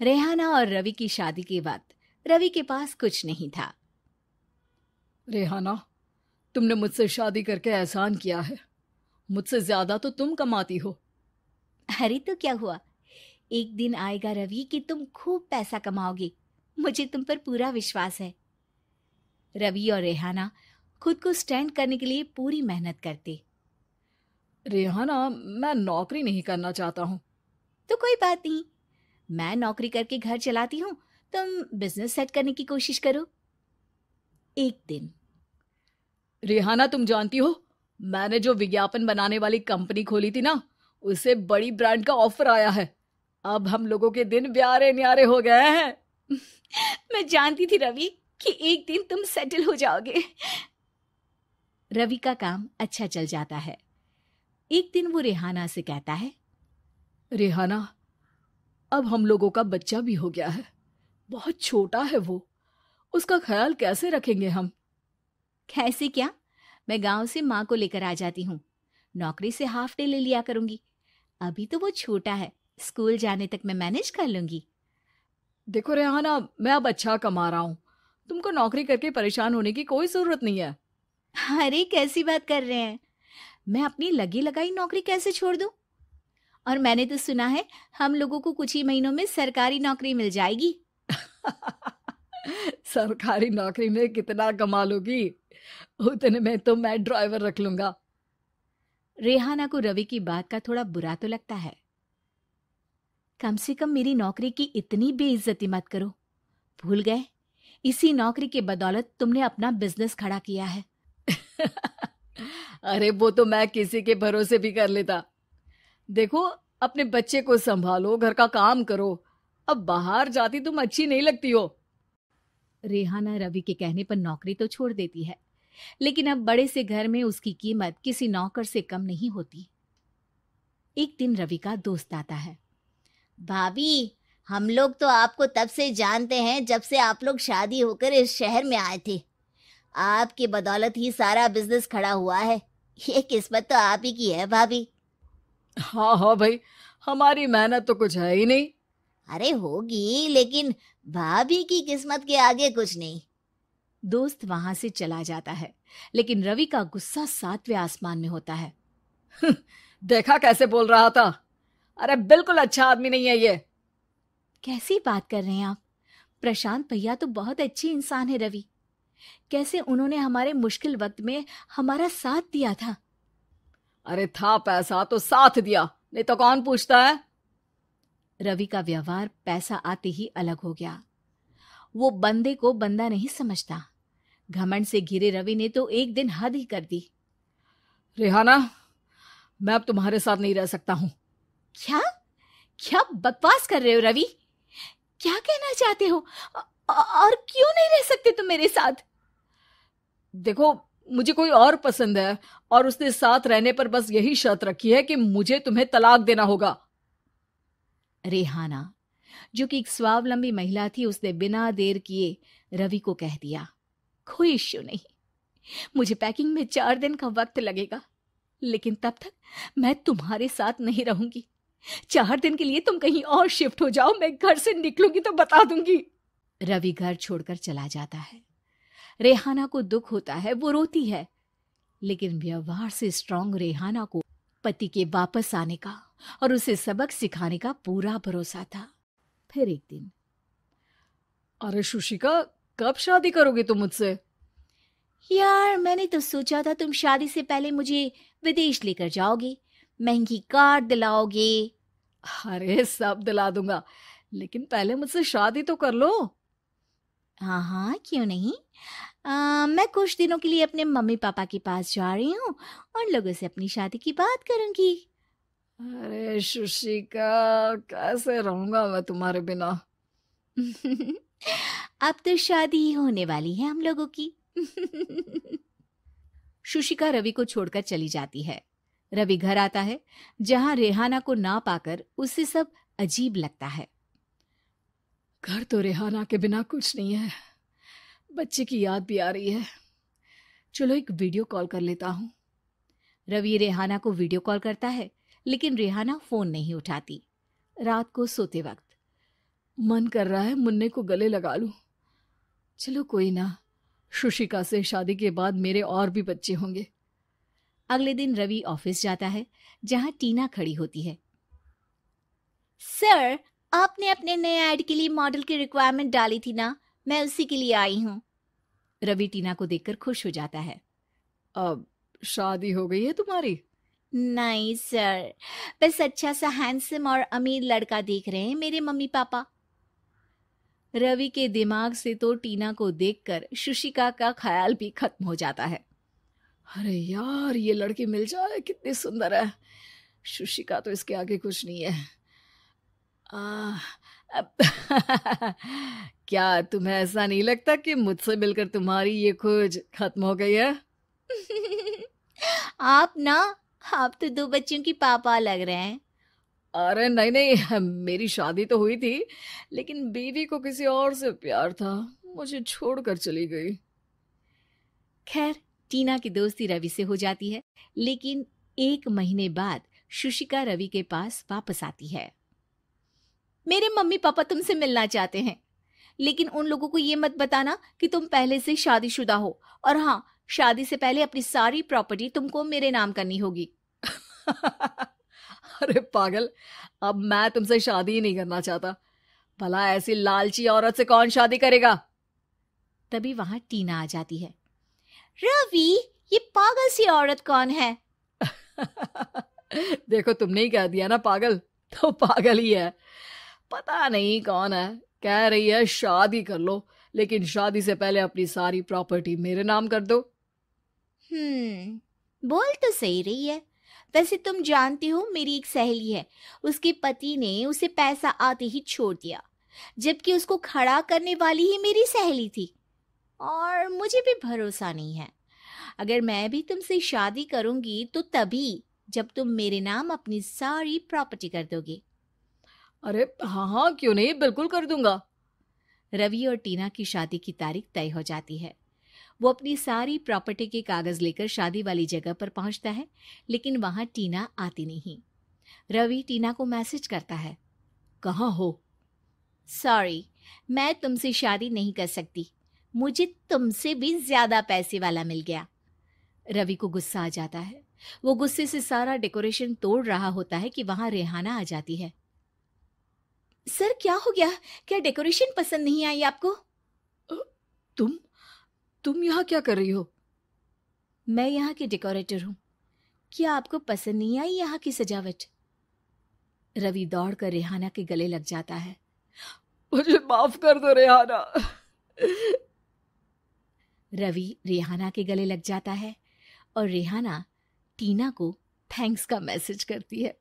रेहाना और रवि की शादी के वक्त रवि के पास कुछ नहीं था। रेहाना, तुमने मुझसे शादी करके एहसान किया है। मुझसे ज्यादा तो तुम कमाती हो। अरे तो क्या हुआ, एक दिन आएगा रवि कि तुम खूब पैसा कमाओगे। मुझे तुम पर पूरा विश्वास है। रवि और रेहाना खुद को स्टैंड करने के लिए पूरी मेहनत करते। रेहाना, मैं नौकरी नहीं करना चाहता हूँ। तो कोई बात नहीं, मैं नौकरी करके घर चलाती हूँ, तुम बिजनेस सेट करने की कोशिश करो। एक दिन रेहाना, तुम जानती हो, मैंने जो विज्ञापन बनाने वाली कंपनी खोली थी ना, उसे बड़ी ब्रांड का ऑफर आया है। अब हम लोगों के दिन ब्यारे न्यारे हो गए हैं। मैं जानती थी रवि कि एक दिन तुम सेटल हो जाओगे। रवि का काम अच्छा चल जाता है। एक दिन वो रेहाना से कहता है, रेहाना, अब हम लोगों का बच्चा भी हो गया है। बहुत छोटा है वो। उसका ख्याल कैसे रखेंगे हम? कैसे क्या, मैं गांव से माँ को लेकर आ जाती हूँ। नौकरी से हाफ डे ले लिया करूंगी। अभी तो वो छोटा है, स्कूल जाने तक मैं मैनेज कर लूंगी। देखो रेहाना, मैं अब अच्छा कमा रहा हूँ। तुमको नौकरी करके परेशान होने की कोई जरूरत नहीं है। अरे कैसी बात कर रहे हैं, मैं अपनी लगी लगाई नौकरी कैसे छोड़ दूं? और मैंने तो सुना है हम लोगों को कुछ ही महीनों में सरकारी नौकरी मिल जाएगी। सरकारी नौकरी में कितना कमा लोगी? उतने में तो मैं ड्राइवर रख लूंगा। रेहाना को रवि की बात का थोड़ा बुरा तो लगता है। कम से कम मेरी नौकरी की इतनी बेइज्जती मत करो। भूल गए, इसी नौकरी के बदौलत तुमने अपना बिजनेस खड़ा किया है। अरे वो तो मैं किसी के भरोसे भी कर लेता। देखो, अपने बच्चे को संभालो, घर का काम करो। अब बाहर जाती तुम अच्छी नहीं लगती हो। रेहाना रवि के कहने पर नौकरी तो छोड़ देती है, लेकिन अब बड़े से घर में उसकी कीमत किसी नौकर से कम नहीं होती। एक दिन रवि का दोस्त आता है। भाभी, हम लोग तो आपको तब से जानते हैं जब से आप लोग शादी होकर इस शहर में आए थे। आपकी बदौलत ही सारा बिजनेस खड़ा हुआ है। ये किस्मत तो आप ही की है भाभी। हाँ हाँ भाई, हमारी मेहनत तो कुछ है ही नहीं। अरे होगी, लेकिन भाभी की किस्मत के आगे कुछ नहीं। दोस्त वहां से चला जाता है, लेकिन रवि का गुस्सा सातवें आसमान में होता है। देखा कैसे बोल रहा था? अरे बिल्कुल अच्छा आदमी नहीं है ये। कैसी बात कर रहे हैं आप? प्रशांत भैया तो बहुत अच्छे इंसान है रवि। कैसे उन्होंने हमारे मुश्किल वक्त में हमारा साथ दिया था। अरे था पैसा तो साथ दिया, नहीं तो कौन पूछता है? रवि का व्यवहार पैसा आते ही अलग हो गया। वो बंदे को बंदा नहीं समझता। घमंड से घिरे रवि ने तो एक दिन हद ही कर दी। रेहाना, मैं अब तुम्हारे साथ नहीं रह सकता हूँ। क्या क्या बकवास कर रहे हो रवि? क्या कहना चाहते हो? और क्यों नहीं रह सकते तुम मेरे साथ? देखो, मुझे कोई और पसंद है, और उसने साथ रहने पर बस यही शर्त रखी है कि मुझे तुम्हें तलाक देना होगा। रेहाना, जो कि एक स्वावलंबी महिला थी, उसने बिना देर किए रवि को कह दिया, कोई इश्यू नहीं, मुझे पैकिंग में 4 दिन का वक्त लगेगा, लेकिन तब तक मैं तुम्हारे साथ नहीं रहूंगी। 4 दिन के लिए तुम कहीं और शिफ्ट हो जाओ, मैं घर से निकलूंगी तो बता दूंगी। रवि घर छोड़कर चला जाता है। रेहाना को दुख होता है, वो रोती है, लेकिन व्यवहार से स्ट्रांग रेहाना को पति के वापस आने का और उसे सबक सिखाने का पूरा भरोसा था। फिर एक दिन, अरे शुशिका, कब शादी करोगे तुम मुझसे? यार मैंने तो सोचा था तुम शादी से पहले मुझे विदेश लेकर जाओगे, महंगी कार दिलाओगे। अरे सब दिला दूंगा, लेकिन पहले मुझसे शादी तो कर लो। हाँ हाँ, क्यों नहीं। मैं कुछ दिनों के लिए अपने मम्मी पापा के पास जा रही हूँ और लोगों से अपनी शादी की बात करूंगी। अरे शुशिका, कैसे रहूंगा मैं तुम्हारे बिना? अब तो शादी ही होने वाली है हम लोगों की। शुशिका रवि को छोड़कर चली जाती है। रवि घर आता है, जहां रेहाना को ना पाकर उसे सब अजीब लगता है। घर तो रेहाना के बिना कुछ नहीं है। बच्चे की याद भी आ रही है। चलो एक वीडियो कॉल कर लेता हूँ। रवि रेहाना को वीडियो कॉल करता है, लेकिन रेहाना फोन नहीं उठाती। रात को सोते वक्त, मन कर रहा है मुन्ने को गले लगा लूं। चलो कोई ना, शुशिका से शादी के बाद मेरे और भी बच्चे होंगे। अगले दिन रवि ऑफिस जाता है, जहां टीना खड़ी होती है। सर, आपने अपने नए ऐड के लिए मॉडल की रिक्वायरमेंट डाली थी ना, मैं उसी के लिए आई हूँ। रवि टीना को देखकर खुश हो जाता है। अब शादी हो गई है तुम्हारी? नहीं सर, बस अच्छा सा हैंडसम और अमीर लड़का देख रहे हैं मेरे मम्मी पापा। रवि के दिमाग से तो टीना को देखकर शुशिका का ख्याल भी खत्म हो जाता है। अरे यार, ये लड़की मिल जाए कितनी सुंदर है। शुशिका तो इसके आगे कुछ नहीं है। अब क्या तुम्हें ऐसा नहीं लगता कि मुझसे मिलकर तुम्हारी ये खोज खत्म हो गई है? आप तो 2 बच्चों की पापा लग रहे हैं। अरे नहीं नहीं, मेरी शादी तो हुई थी, लेकिन बीवी को किसी और से प्यार था, मुझे छोड़कर चली गई। खैर, टीना की दोस्ती रवि से हो जाती है, लेकिन 1 महीने बाद शुशिका रवि के पास वापस आती है। मेरे मम्मी पापा तुमसे मिलना चाहते हैं, लेकिन उन लोगों को ये मत बताना कि तुम पहले से शादीशुदा हो, और हाँ, शादी से पहले अपनी सारी प्रॉपर्टी तुमको मेरे नाम करनी होगी। अरे पागल, अब मैं तुमसे शादी ही नहीं करना चाहता। भला ऐसी लालची औरत से कौन शादी करेगा? तभी वहां टीना आ जाती है। रवि, ये पागल सी औरत कौन है? देखो, तुमने ही कह दिया ना पागल, तो पागल ही है। पता नहीं कौन है, कह रही है शादी कर लो, लेकिन शादी से पहले अपनी सारी प्रॉपर्टी मेरे नाम कर दो। बोल तो सही रही है। वैसे तुम जानती हो, मेरी एक सहेली है, उसके पति ने उसे पैसा आते ही छोड़ दिया, जबकि उसको खड़ा करने वाली ही मेरी सहेली थी। और मुझे भी भरोसा नहीं है। अगर मैं भी तुमसे शादी करूंगी तो तभी जब तुम मेरे नाम अपनी सारी प्रॉपर्टी कर दोगे। अरे हाँ हाँ, क्यों नहीं, बिल्कुल कर दूंगा। रवि और टीना की शादी की तारीख तय हो जाती है। वो अपनी सारी प्रॉपर्टी के कागज लेकर शादी वाली जगह पर पहुंचता है, लेकिन वहां टीना आती नहीं। रवि टीना को मैसेज करता है। कहाँ हो? सॉरी, मैं तुमसे शादी नहीं कर सकती, मुझे तुमसे भी ज्यादा पैसे वाला मिल गया। रवि को गुस्सा आ जाता है। वो गुस्से से सारा डेकोरेशन तोड़ रहा होता है कि वहां रेहाना आ जाती है। सर, क्या हो गया? क्या डेकोरेशन पसंद नहीं आई आपको? तुम यहाँ क्या कर रही हो? मैं यहाँ की डेकोरेटर हूँ। क्या आपको पसंद नहीं आई यहाँ की सजावट? रवि दौड़कर रेहाना के गले लग जाता है। मुझे माफ कर दो रेहाना। रवि रेहाना के गले लग जाता है और रेहाना टीना को थैंक्स का मैसेज करती है।